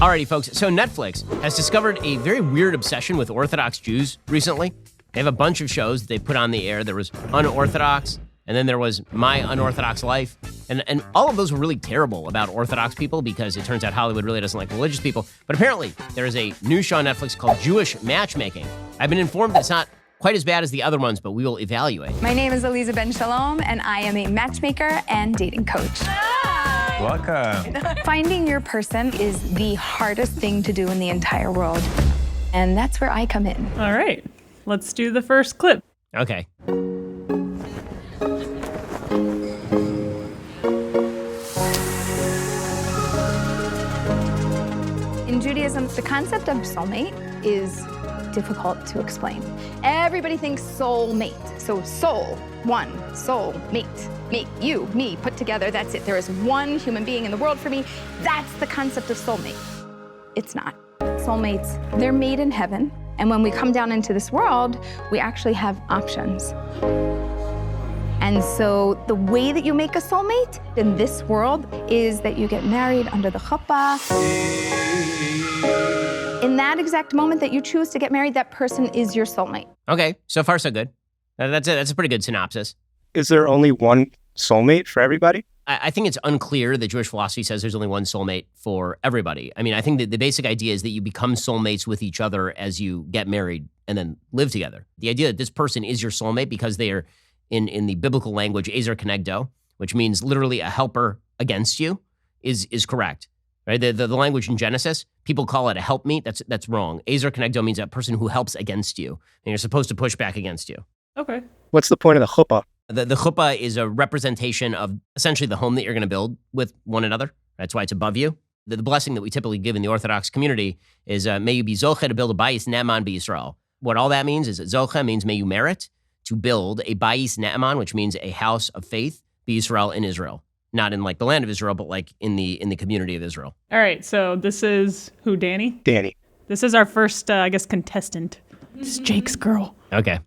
Alrighty, folks. So Netflix has discovered a very weird obsession with Orthodox Jews recently. They have a bunch of shows that they put on the air. There was Unorthodox, and then there was My Unorthodox Life. And all of those were really terrible about Orthodox people because it turns out Hollywood really doesn't like religious people. But apparently, there is a new show on Netflix called Jewish Matchmaking. I've been informed that it's not quite as bad as the other ones, but we will evaluate. My name is Eliza Ben Shalom, and I am a matchmaker and dating coach. Welcome. Finding your person is the hardest thing to do in the entire world. And that's where I come in. All right, let's do the first clip. Okay. In Judaism, the concept of soulmate is difficult to explain. Everybody thinks soulmate. So soul, one, soul, mate. Me, you, me, put together, that's it. There is one human being in the world for me. That's the concept of soulmate. It's not. Soulmates, they're made in heaven. And when we come down into this world, we actually have options. And so the way that you make a soulmate in this world is that you get married under the chuppah. In that exact moment that you choose to get married, that person is your soulmate. Okay, so far so good. That's a pretty good synopsis. Is there only one soulmate for everybody? I think it's unclear that Jewish philosophy says there's only one soulmate for everybody. I mean, I think that the basic idea is that you become soulmates with each other as you get married and then live together. The idea that this person is your soulmate because they are, in the biblical language, ezer kenegdo, which means literally a helper against you, is correct. Right? The language in Genesis, people call it a helpmeet. That's wrong. Ezer kenegdo means a person who helps against you, and you're supposed to push back against you. Okay. What's the point of the chuppah? The chuppah is a representation of essentially the home that you're going to build with one another. That's why it's above you. The blessing that we typically give in the Orthodox community is, may you be zoche to build a bayis ne'eman b'Yisrael. What all that means is that zoche means may you merit to build a bayis ne'eman, which means a house of faith, b'Yisrael in Israel. Not in like the land of Israel, but like in the community of Israel. All right, so this is who, Danny? Danny. This is our first, I guess, contestant. This is Jake's girl. Okay.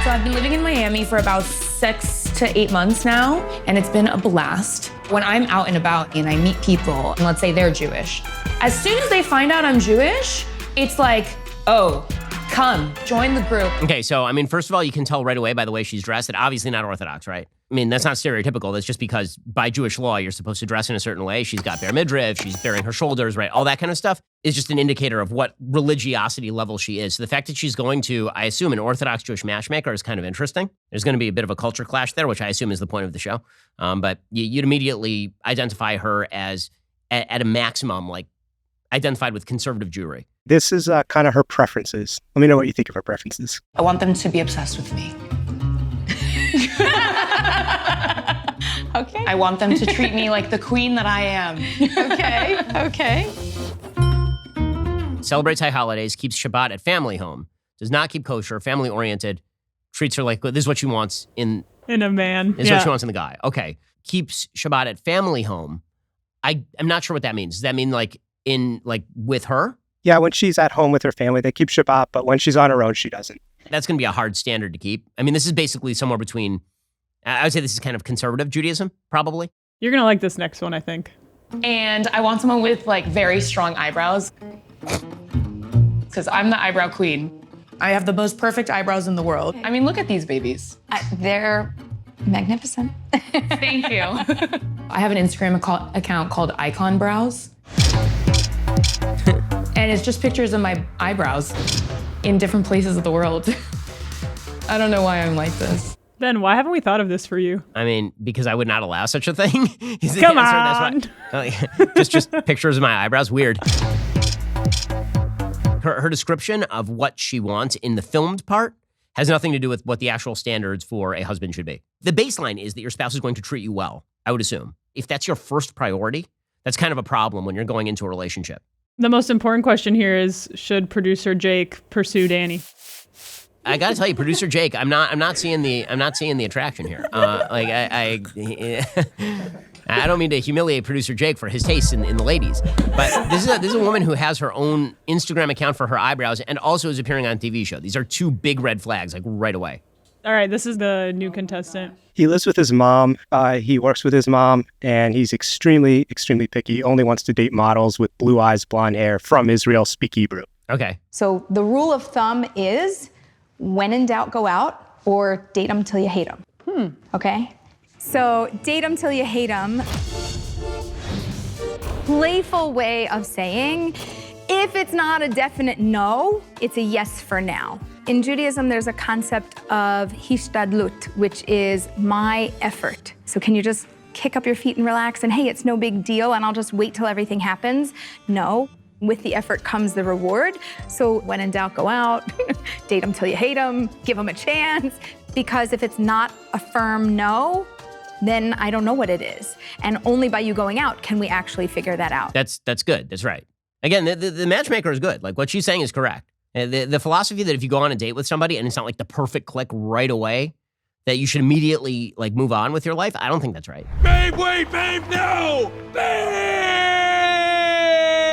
So I've been living in Miami for about 6 to 8 months now, and it's been a blast. When I'm out and about and I meet people, and let's say they're Jewish, as soon as they find out I'm Jewish, it's like, oh, come, join the group. Okay, so, I mean, first of all, you can tell right away by the way she's dressed that obviously not Orthodox, right? I mean, that's not stereotypical. That's just because by Jewish law, you're supposed to dress in a certain way. She's got bare midriff, she's baring her shoulders, right? All that kind of stuff is just an indicator of what religiosity level she is. So the fact that she's going to, I assume, an Orthodox Jewish matchmaker is kind of interesting. There's going to be a bit of a culture clash there, which I assume is the point of the show. But you'd immediately identify her as, at a maximum, like, identified with conservative Jewry. This is kind of her preferences. Let me know what you think of her preferences. I want them to be obsessed with me. Okay. I want them to treat me like the queen that I am. Okay. Celebrates high holidays, keeps Shabbat at family home, does not keep kosher, family-oriented, treats her like, this is what she wants in a man. This is what she wants in the guy. Okay. Keeps Shabbat at family home. I'm not sure what that means. Does that mean like with her? Yeah, when she's at home with her family, they keep Shabbat, but when she's on her own, she doesn't. That's going to be a hard standard to keep. I mean, this is basically somewhere between, I would say this is kind of conservative Judaism, probably. You're going to like this next one, I think. And I want someone with like very strong eyebrows, because I'm the eyebrow queen. I have the most perfect eyebrows in the world. I mean, look at these babies. They're magnificent. Thank you. I have an Instagram account called Icon Brows. And it's just pictures of my eyebrows in different places of the world. I don't know why I'm like this. Ben, why haven't we thought of this for you? I mean, because I would not allow such a thing. Is the Come answer. on. That's why, just pictures of my eyebrows. Weird. Her description of what she wants in the filmed part has nothing to do with what the actual standards for a husband should be. The baseline is that your spouse is going to treat you well, I would assume. If that's your first priority, that's kind of a problem when you're going into a relationship. The most important question here is, should producer Jake pursue Danny? I got to tell you, producer Jake, I'm not seeing the attraction here. I don't mean to humiliate producer Jake for his taste in the ladies, but this is a woman who has her own Instagram account for her eyebrows and also is appearing on a TV show. These are two big red flags, like right away. All right, this is the new contestant. He lives with his mom. He works with his mom, and he's extremely, extremely picky. He only wants to date models with blue eyes, blonde hair, from Israel, speak Hebrew. Okay. So the rule of thumb is when in doubt, go out, or date them till you hate them. Okay? So date them till you hate them. Playful way of saying, if it's not a definite no, it's a yes for now. In Judaism, there's a concept of hishtadlut, which is my effort. So can you just kick up your feet and relax and hey, it's no big deal and I'll just wait till everything happens? No. With the effort comes the reward. So when in doubt, go out, date them till you hate them, give them a chance. Because if it's not a firm no, then I don't know what it is. And only by you going out can we actually figure that out. That's good. That's right. Again, the matchmaker is good. Like what she's saying is correct. The philosophy that if you go on a date with somebody and it's not like the perfect click right away, that you should immediately like move on with your life, I don't think that's right. Babe, wait, babe, no! Babe!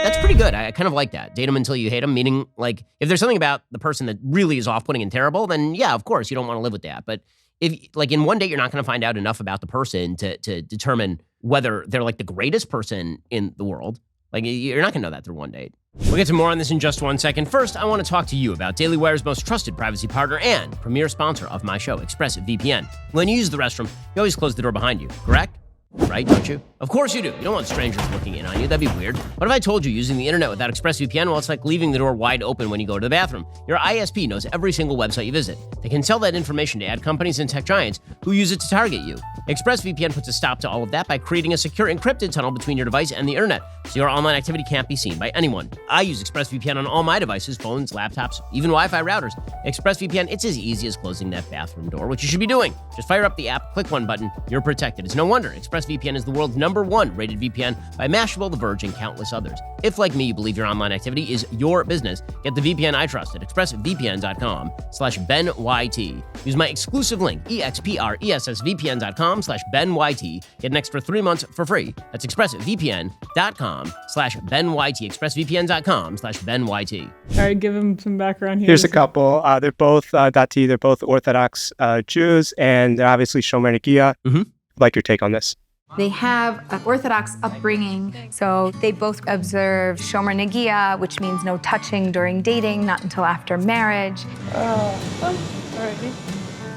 That's pretty good. I kind of like that. Date them until you hate them, meaning like if there's something about the person that really is off-putting and terrible, then yeah, of course, you don't want to live with that. But if like in one date, you're not going to find out enough about the person to determine whether they're like the greatest person in the world. Like you're not going to know that through one date. We'll get to more on this in just one second. First, I want to talk to you about Daily Wire's most trusted privacy partner and premier sponsor of my show, ExpressVPN. When you use the restroom, you always close the door behind you, correct? Right, don't you? Of course you do. You don't want strangers looking in on you. That'd be weird. What if I told you using the internet without ExpressVPN, well, it's like leaving the door wide open when you go to the bathroom. Your ISP knows every single website you visit. They can sell that information to ad companies and tech giants who use it to target you. ExpressVPN puts a stop to all of that by creating a secure encrypted tunnel between your device and the internet, so your online activity can't be seen by anyone. I use ExpressVPN on all my devices, phones, laptops, even Wi-Fi routers. ExpressVPN, it's as easy as closing that bathroom door, which you should be doing. Just fire up the app, click one button, you're protected. It's no wonder ExpressVPN is the world's #1 rated VPN by Mashable, The Verge, and countless others. If, like me, you believe your online activity is your business, get the VPN I trust at expressvpn.com/BenYT. Use my exclusive link, expressvpn.com/BenYT. Get an extra 3 months for free. That's expressvpn.com/BenYT. expressvpn.com/BenYT. All right, give him some background here. Here's a couple. They're both Dati. They're both Orthodox Jews, and they're obviously Shomer Negia. I'd like your take on this. They have an Orthodox upbringing, so they both observe Shomer Negia, which means no touching during dating, not until after marriage.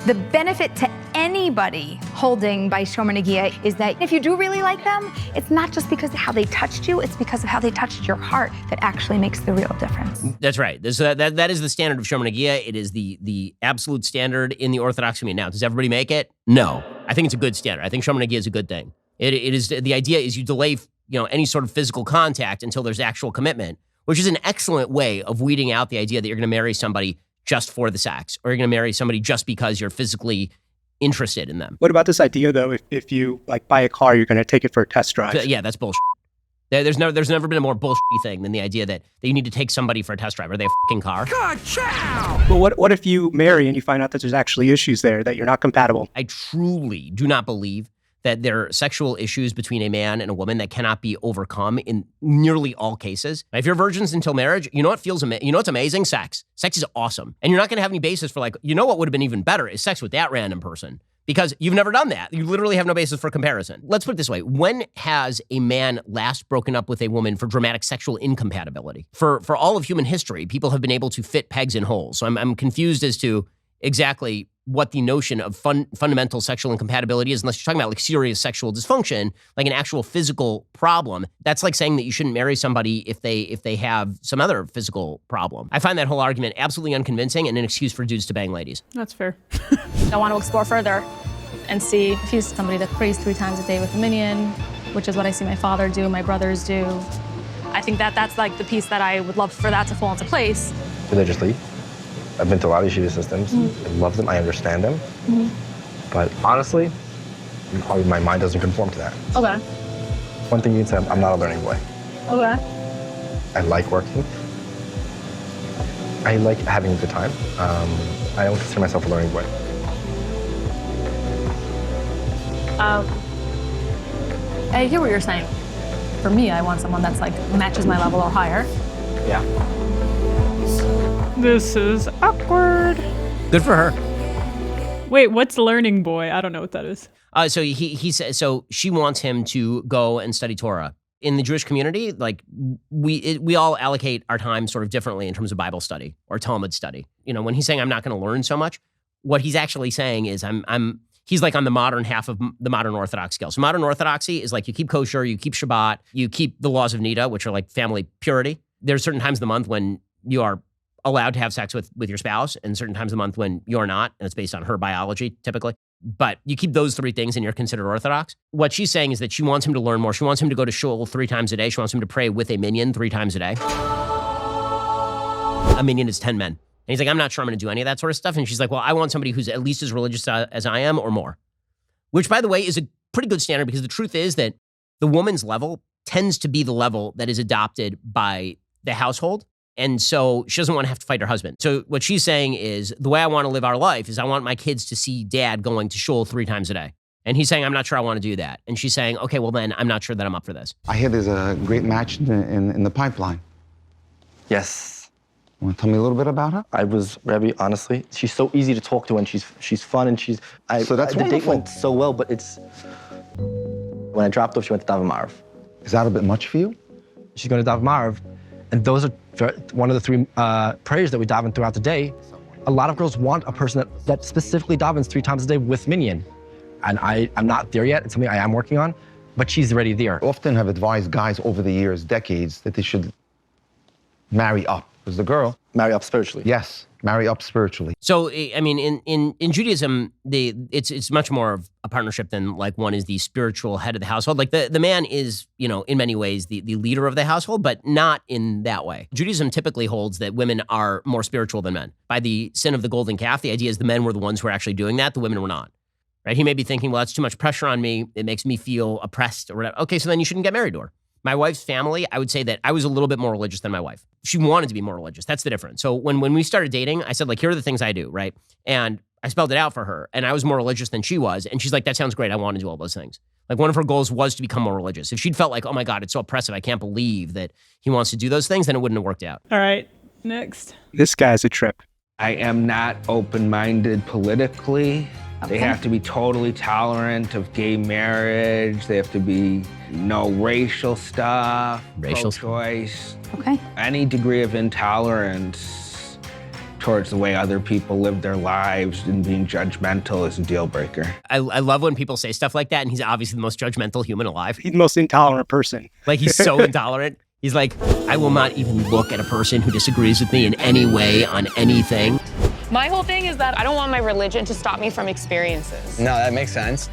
The benefit to anybody holding by Shomer Negia is that if you do really like them, it's not just because of how they touched you, it's because of how they touched your heart that actually makes the real difference. That's right. That is the standard of Shomer Negia. It is the absolute standard in the Orthodox community. Now, does everybody make it? No. I think it's a good standard. I think Shomer Negia is a good thing. It is the idea is you delay any sort of physical contact until there's actual commitment, which is an excellent way of weeding out the idea that you're going to marry somebody just for the sex, or you're going to marry somebody just because you're physically interested in them. What about this idea, though, if you like buy a car, you're going to take it for a test drive? Yeah, that's bullshit. There's never been a more bullshit thing than the idea that you need to take somebody for a test drive. Are they a fucking car? But what if you marry and you find out that there's actually issues there, that you're not compatible? I truly do not believe that there are sexual issues between a man and a woman that cannot be overcome in nearly all cases. If you're virgins until marriage, you know what feels what's amazing? Sex. Sex is awesome. And you're not going to have any basis for what would have been even better is sex with that random person. Because you've never done that. You literally have no basis for comparison. Let's put it this way. When has a man last broken up with a woman for dramatic sexual incompatibility? For all of human history, people have been able to fit pegs in holes. So I'm confused as to exactly what the notion of fundamental sexual incompatibility is, unless you're talking about like serious sexual dysfunction, like an actual physical problem. That's like saying that you shouldn't marry somebody if they have some other physical problem. I find that whole argument absolutely unconvincing and an excuse for dudes to bang ladies. That's fair. I want to explore further and see if he's somebody that prays 3 times a day with a minion, which is what I see my father do, my brothers do. I think that's like the piece that I would love for that to fall into place. Religiously, I've been to a lot of yeshiva systems. I love them. I understand them. But honestly, probably my mind doesn't conform to that. Okay. One thing you can say, I'm not a learning boy. Okay. I like working. I like having a good time. I don't consider myself a learning boy. I hear what you're saying. For me, I want someone that's like matches my level or higher. Yeah. This is awkward. Good for her. Wait, what's learning boy? I don't know what that is. So he says, so she wants him to go and study Torah. In the Jewish community, like we all allocate our time sort of differently in terms of Bible study or Talmud study. You know, when he's saying I'm not going to learn so much, what he's actually saying is he's like on the modern half of the modern Orthodox scale. So modern Orthodoxy is like you keep kosher, you keep Shabbat, you keep the laws of Nida, which are like family purity. There's certain times of the month when you are allowed to have sex with your spouse, and certain times of the month when you're not, and it's based on her biology typically. But you keep those three things and you're considered Orthodox. What she's saying is that she wants him to learn more. She wants him to go to shul 3 times a day. She wants him to pray with a minyan 3 times a day. A minyan is 10 men. And he's like, I'm not sure I'm going to do any of that sort of stuff. And she's like, well, I want somebody who's at least as religious as I am or more. Which, by the way, is a pretty good standard, because the truth is that the woman's level tends to be the level that is adopted by the household. And so she doesn't want to have to fight her husband. So what she's saying is, the way I want to live our life is I want my kids to see dad going to shul 3 times a day. And he's saying, I'm not sure I want to do that. And she's saying, okay, well then I'm not sure that I'm up for this. I hear there's a great match in the pipeline. Yes. Want to tell me a little bit about her? I was, Rebbe, honestly, she's so easy to talk to, and she's fun, and So that's the date wonderful. went so well, but when I dropped off, she went to Daven Marav. Is that a bit much for you? She's going to Daven Marav, and those are one of the 3 prayers that we daven throughout the day. A lot of girls want a person that specifically davens 3 times a day with minyan. And I'm not there yet. It's something I am working on, but she's already there. I often have advised guys over the years, decades, that they should marry up. Because the girl... Marry up spiritually. Yes, marry up spiritually. So, I mean, in Judaism, it's much more of a partnership than like one is the spiritual head of the household. Like the man is, you know, in many ways the leader of the household, but not in that way. Judaism typically holds that women are more spiritual than men. By the sin of the golden calf, the idea is the men were the ones who were actually doing that, the women were not. Right? He may be thinking, well, that's too much pressure on me. It makes me feel oppressed or whatever. Okay, so then you shouldn't get married to her. My wife's family, I would say that I was a little bit more religious than my wife. She wanted to be more religious. That's the difference. So when we started dating, I said, like, here are the things I do, right? And I spelled it out for her, and I was more religious than she was. And she's like, that sounds great. I want to do all those things. Like, one of her goals was to become more religious. If she'd felt like, oh my God, it's so oppressive, I can't believe that he wants to do those things, then it wouldn't have worked out. All right, next. This guy's a trip. I am not open-minded politically. They have to be totally tolerant of gay marriage. They have to be no racial stuff, pro-choice. Okay. Any degree of intolerance towards the way other people live their lives and being judgmental is a deal breaker. I love when people say stuff like that, and he's obviously the most judgmental human alive. He's the most intolerant person. Like, he's so intolerant. He's like, I will not even look at a person who disagrees with me in any way on anything. My whole thing is that I don't want my religion to stop me from experiences. No, that makes sense.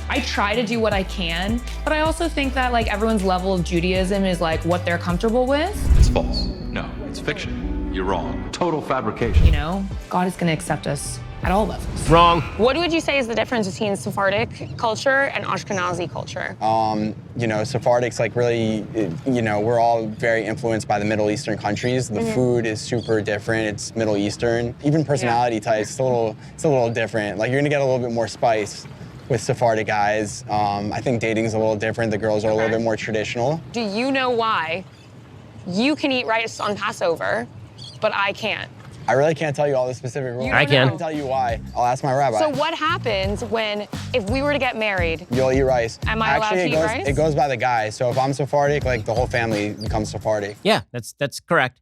I try to do what I can, but I also think that like everyone's level of Judaism is like what they're comfortable with. It's false. No, it's fiction. You're wrong. Total fabrication. You know, God is gonna accept us at all levels. Wrong. What would you say is the difference between Sephardic culture and Ashkenazi culture? You know, Sephardic's like really, you know, we're all very influenced by the Middle Eastern countries. The food is super different. It's Middle Eastern. Even personality types, it's a little different. Like, you're gonna get a little bit more spice with Sephardic guys. I think dating's a little different. The girls are a little bit more traditional. Do you know why you can eat rice on Passover, but I can't? I really can't tell you all the specific rules. I can. I can tell you why. I'll ask my rabbi. So what happens if we were to get married? You'll eat rice. Am I allowed to eat rice? It goes by the guy. So if I'm Sephardic, like the whole family becomes Sephardic. Yeah, that's correct.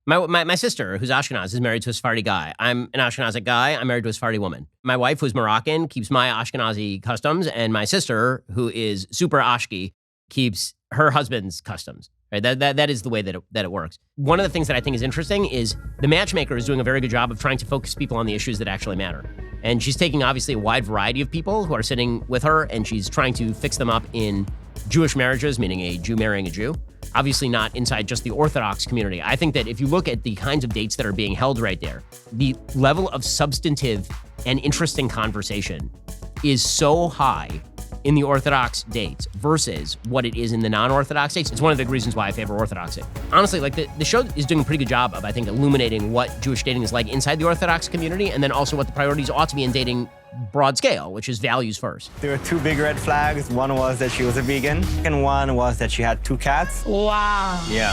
My sister, who's Ashkenaz, is married to a Sephardi guy. I'm an Ashkenazic guy. I'm married to a Sephardi woman. My wife, who's Moroccan, keeps my Ashkenazi customs, and my sister, who is super Ashki, keeps her husband's customs. Right? That is the way that it works. One of the things that I think is interesting is the matchmaker is doing a very good job of trying to focus people on the issues that actually matter. And she's taking obviously a wide variety of people who are sitting with her, and she's trying to fix them up in Jewish marriages, meaning a Jew marrying a Jew. Obviously not inside just the Orthodox community. I think that if you look at the kinds of dates that are being held right there, the level of substantive and interesting conversation is so high in the Orthodox dates versus what it is in the non-Orthodox dates. It's one of the big reasons why I favor Orthodoxy. Honestly, like the show is doing a pretty good job of, I think, illuminating what Jewish dating is like inside the Orthodox community, and then also what the priorities ought to be in dating broad scale, which is values first. There were 2 big red flags. One was that she was a vegan, and one was that she had 2 cats. Wow. Yeah.